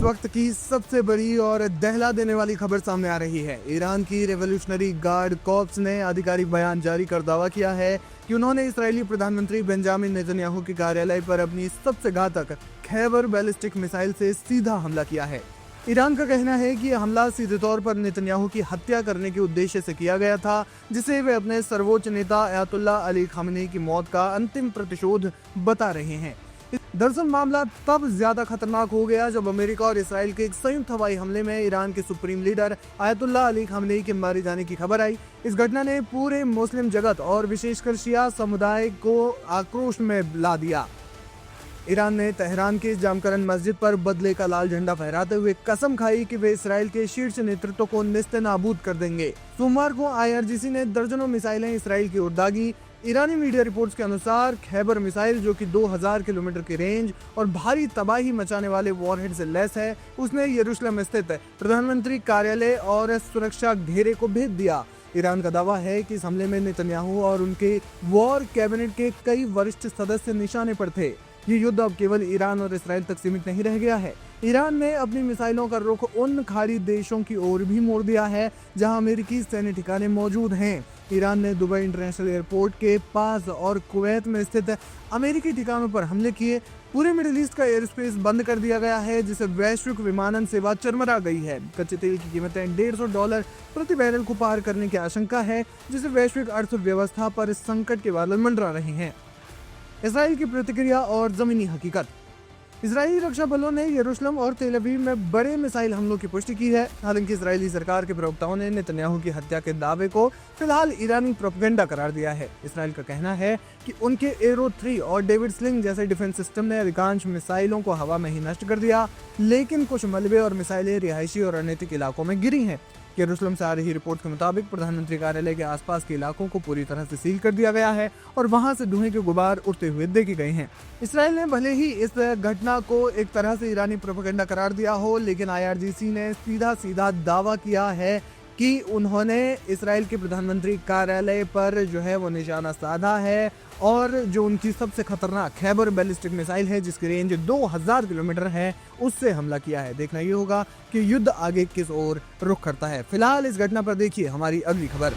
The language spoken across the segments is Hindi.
वक्त की सबसे बड़ी और दहला देने वाली खबर सामने आ रही है। ईरान की रेवोल्यूशनरी गार्ड कॉर्प्स ने आधिकारिक बयान जारी कर दावा किया है कि उन्होंने इजरायली प्रधानमंत्री बेंजामिन नेतन्याहू के कार्यालय पर अपनी सबसे घातक खैबर बैलिस्टिक मिसाइल से सीधा हमला किया है। ईरान का कहना है कि यह हमला सीधे तौर पर नेतन्याहू की हत्या करने के उद्देश्य से किया गया था, जिसे वे अपने सर्वोच्च नेता अयातुल्ला अली खामेनी की मौत का अंतिम प्रतिशोध बता रहे हैं। दरअसल मामला तब ज्यादा खतरनाक हो गया जब अमेरिका और इसराइल के एक संयुक्त हवाई हमले में ईरान के supreme leader Ayatollah Ali Khamenei के मारे जाने की खबर आई। इस घटना ने पूरे मुस्लिम जगत और विशेषकर शिया समुदाय को आक्रोश में ला दिया। ईरान ने तेहरान की जामकरन मस्जिद पर बदले का लाल झंडा फहराते हुए कसम खाई कि वे इसराइल के शीर्ष नेतृत्व को नेस्तनाबूद कर देंगे। सोमवार को IRGC ने दर्जनों मिसाइलें इसराइल की ओर दागी। ईरानी मीडिया रिपोर्ट्स के अनुसार खैबर मिसाइल, जो कि 2000 किलोमीटर की रेंज और भारी तबाही मचाने वाले वॉरहेड से लैस है, उसने यरूशलेम स्थित प्रधानमंत्री कार्यालय और सुरक्षा घेरे को भेद दिया। ईरान का दावा है कि इस हमले में नेतन्याहू और उनके वॉर कैबिनेट के कई वरिष्ठ सदस्य निशाने पर थे। ये युद्ध अब केवल ईरान और इसराइल तक सीमित नहीं रह गया है। ईरान ने अपनी मिसाइलों का रुख उन खाड़ी देशों की ओर भी मोड़ दिया है जहां अमेरिकी सैन्य ठिकाने मौजूद हैं। ईरान ने दुबई इंटरनेशनल एयरपोर्ट के पास और कुवैत में स्थित अमेरिकी ठिकानों पर हमले किए। पूरे मिडिल ईस्ट का एयर स्पेस बंद कर दिया गया है, जिससे वैश्विक विमानन सेवा चरमरा गई है। कच्चे तेल की कीमतें $150 प्रति बैरल को पार करने की आशंका है, जिससे वैश्विक अर्थव्यवस्था पर संकट के बादल मंडरा रहे हैं। इसराइल की प्रतिक्रिया और जमीनी हकीकत। इजरायली रक्षा बलों ने यरूशलेम और तेल अवीव में बड़े मिसाइल हमलों की पुष्टि की है। हालांकि इजरायली सरकार के प्रवक्ताओं ने नेतन्याहू की हत्या के दावे को फिलहाल ईरानी प्रोपेगेंडा करार दिया है। इसराइल का कहना है कि उनके एरो 3 और डेविड स्लिंग जैसे डिफेंस सिस्टम ने अधिकांश मिसाइलों को हवा में ही नष्ट कर दिया, लेकिन कुछ मलबे और मिसाइलें रिहायशी और अनैतिक इलाकों में गिरी हैं। यरूशलेम से आ रही रिपोर्ट के मुताबिक प्रधानमंत्री कार्यालय के आसपास के इलाकों को पूरी तरह से सील कर दिया गया है और वहां से धुएं के गुबार उड़ते हुए देखे गए हैं। इसराइल ने भले ही इस घटना को एक तरह से ईरानी प्रोपेगेंडा करार दिया हो, लेकिन IRGC ने सीधा दावा किया है कि उन्होंने इसराइल के प्रधानमंत्री कार्यालय पर जो है वो निशाना साधा है और जो उनकी सबसे खतरनाक खैबर बैलिस्टिक मिसाइल है, जिसकी रेंज 2000 किलोमीटर है, उससे हमला किया है। देखना ये होगा कि युद्ध आगे किस ओर रुख करता है। फिलहाल इस घटना पर देखिए हमारी अगली खबर।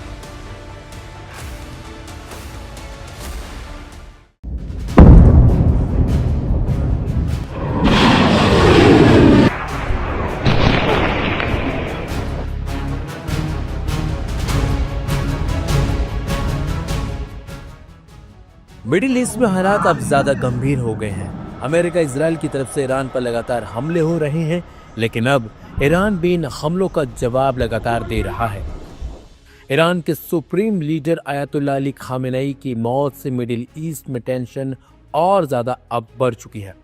मिडिल ईस्ट में हालात अब ज्यादा गंभीर हो गए हैं। अमेरिका इजराइल की तरफ से ईरान पर लगातार हमले हो रहे हैं, लेकिन अब ईरान भी इन हमलों का जवाब लगातार दे रहा है। ईरान के supreme leader Ayatollah Ali Khamenei की मौत से मिडिल ईस्ट में टेंशन और ज्यादा अब बढ़ चुकी है।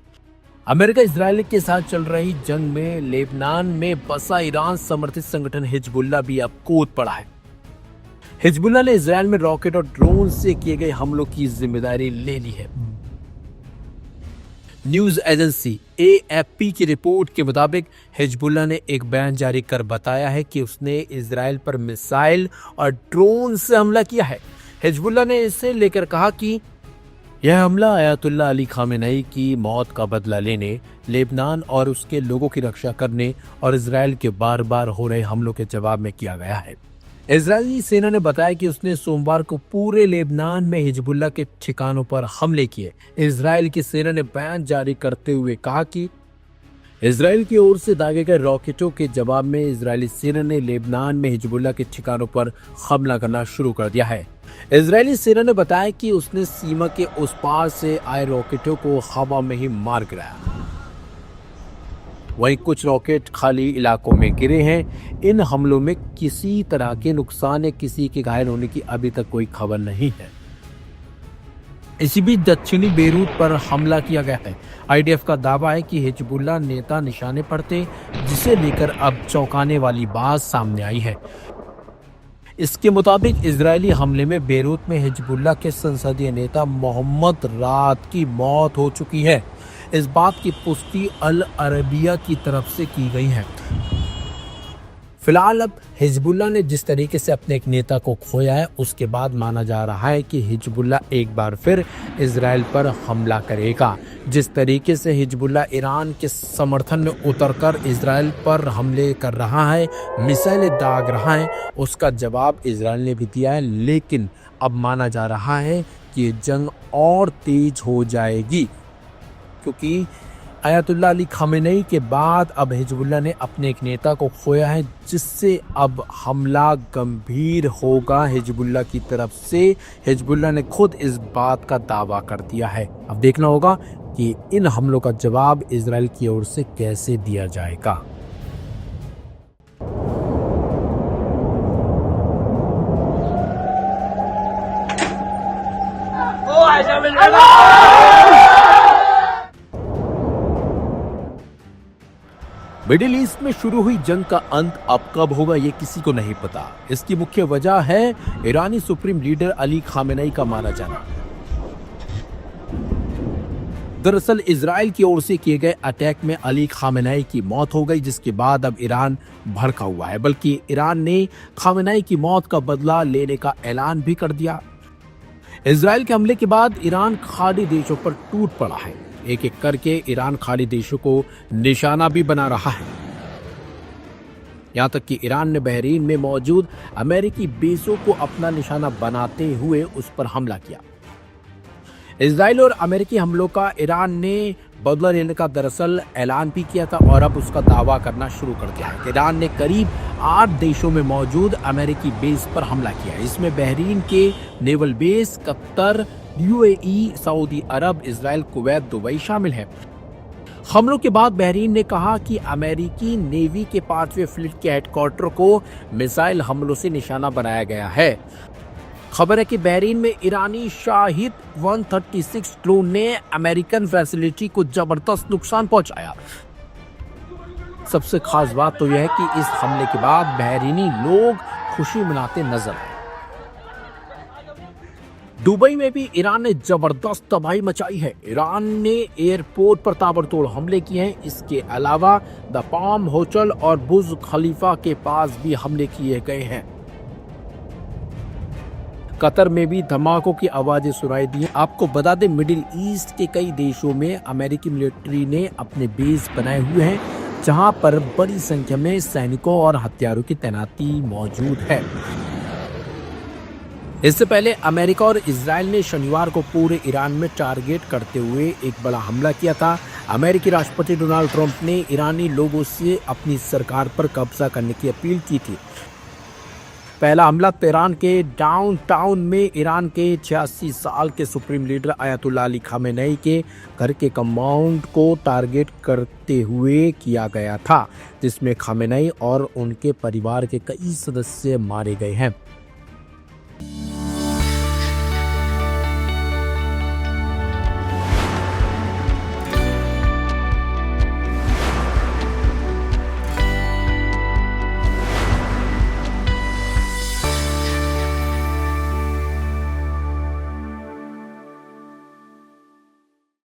अमेरिका इजराइल के साथ चल रही जंग में लेबनान में बसा ईरान समर्थित संगठन हिजबुल्लाह भी अब कूद पड़ा है। हिजबुल्लाह ने इजराइल में रॉकेट और ड्रोन से किए गए हमलों की जिम्मेदारी ले ली है। न्यूज एजेंसी AFP की रिपोर्ट के मुताबिक हिजबुल्लाह ने एक बयान जारी कर बताया है कि उसने इजराइल पर मिसाइल और ड्रोन से हमला किया है। हिजबुल्लाह ने इसे लेकर कहा कि यह हमला अयातुल्ला अली खामेनी की मौत का बदला लेने, लेबनान और उसके लोगों की रक्षा करने और इजराइल के बार बार हो रहे हमलों के जवाब में किया गया है। इजरायली सेना ने बताया कि उसने सोमवार को पूरे लेबनान में हिजबुल्लाह के ठिकानों पर हमले किए। इजराइल की सेना ने बयान जारी करते हुए कहा कि इजराइल की ओर से दागे गए रॉकेटों के जवाब में इजरायली सेना ने लेबनान में हिजबुल्लाह के ठिकानों पर हमला करना शुरू कर दिया है। इजरायली सेना ने बताया कि उसने सीमा के उस पार से आए रॉकेटों को हवा में ही मार गिराया। वहीं कुछ रॉकेट खाली इलाकों में गिरे हैं। इन हमलों में किसी तरह के नुकसान या किसी के घायल होने की अभी तक कोई खबर नहीं है। इसी बीच दक्षिणी बेरूत पर हमला किया गया है। IDF का दावा है कि हिजबुल्लाह नेता निशाने पर थे, जिसे लेकर अब चौंकाने वाली बात सामने आई है। इसके मुताबिक इजरायली हमले में बेरूत में हिजबुल्लाह के संसदीय नेता मोहम्मद रात की मौत हो चुकी है। इस बात की पुष्टि अल अरबिया की तरफ से की गई है। फिलहाल अब हिजबुल्लाह ने जिस तरीके से अपने एक नेता को खोया है, उसके बाद माना जा रहा है कि हिजबुल्लाह एक बार फिर इजराइल पर हमला करेगा। जिस तरीके से हिजबुल्लाह ईरान के समर्थन में उतरकर इजराइल पर हमले कर रहा है, मिसाइलें दाग रहा है, उसका जवाब इजराइल ने भी दिया है। लेकिन अब माना जा रहा है कि ये जंग और तेज हो जाएगी, क्योंकि आयतुल्लाह अली खामेनेई के बाद अब हिजबुल्लाह ने अपने एक नेता को खोया है, जिससे अब हमला गंभीर होगा हिजबुल्लाह की तरफ से। हिजबुल्लाह ने खुद इस बात का दावा कर दिया है। अब देखना होगा कि इन हमलों का जवाब इजराइल की ओर से कैसे दिया जाएगा। मिडिल ईस्ट में शुरू हुई जंग का अंत अब कब होगा ये किसी को नहीं पता। इसकी मुख्य वजह है ईरानी सुप्रीम लीडर अली खामेनेई का मारा जाना। दरअसल इजराइल की ओर से किए गए अटैक में अली खामेनेई की मौत हो गई, जिसके बाद अब ईरान भड़का हुआ है। बल्कि ईरान ने खामेनेई की मौत का बदला लेने का ऐलान भी कर दिया। इजराइल के हमले के बाद ईरान खाड़ी देशों पर टूट पड़ा है। एक एक करके ईरान खाड़ी देशों को निशाना भी बना रहा है। यहां तक कि ईरान ने बहरीन में मौजूद अमेरिकी बेसों को अपना निशाना बनाते हुए उस पर हमला किया। इजराइल और अमेरिकी हमलों का ईरान ने बदला लेने का दरअसल ऐलान भी किया था और अब उसका दावा करना शुरू कर दिया है। ईरान ने करीब 8 देशों में मौजूद अमेरिकी बेस पर हमला किया। इसमें बहरीन के naval base, Qatar, UAE, Saudi Arab, Israel, Kuwait, Dubai शामिल है। हमलों के बाद बहरीन ने कहा कि अमेरिकी नेवी के 5वें फ्लीट के हेडक्वार्टर को मिसाइल हमलों से निशाना बनाया गया है। खबर है कि बहरीन में ईरानी शाहिद 136 ड्रोन ने अमेरिकन फैसिलिटी को जबरदस्त नुकसान पहुंचाया। सबसे खास बात तो यह है कि इस हमले के बाद बहरीनी लोग खुशी मनाते नजर आए। दुबई में भी ईरान ने जबरदस्त तबाही मचाई है। ईरान ने एयरपोर्ट पर ताबड़तोड़ हमले किए हैं। इसके अलावा द पाम होटल और बुर्ज खलीफा के पास भी हमले किए गए हैं। कतर में भी धमाकों की आवाजें सुनाई दी। आपको बता दें, मिडिल ईस्ट के कई देशों में अमेरिकी मिलिट्री ने अपने बेस बनाए हुए हैं, जहां पर बड़ी संख्या में सैनिकों और हथियारों की तैनाती मौजूद है। इससे पहले अमेरिका और इजराइल ने शनिवार को पूरे ईरान में टारगेट करते हुए एक बड़ा हमला किया था। अमेरिकी राष्ट्रपति डोनाल्ड ट्रंप ने ईरानी लोगों से अपनी सरकार पर कब्जा करने की अपील की थी। पहला हमला तेहरान के डाउनटाउन में ईरान के 86 साल के supreme leader Ayatollah Ali Khamenei के घर के कंपाउंड को टारगेट करते हुए किया गया था, जिसमें खामेनेई और उनके परिवार के कई सदस्य मारे गए हैं।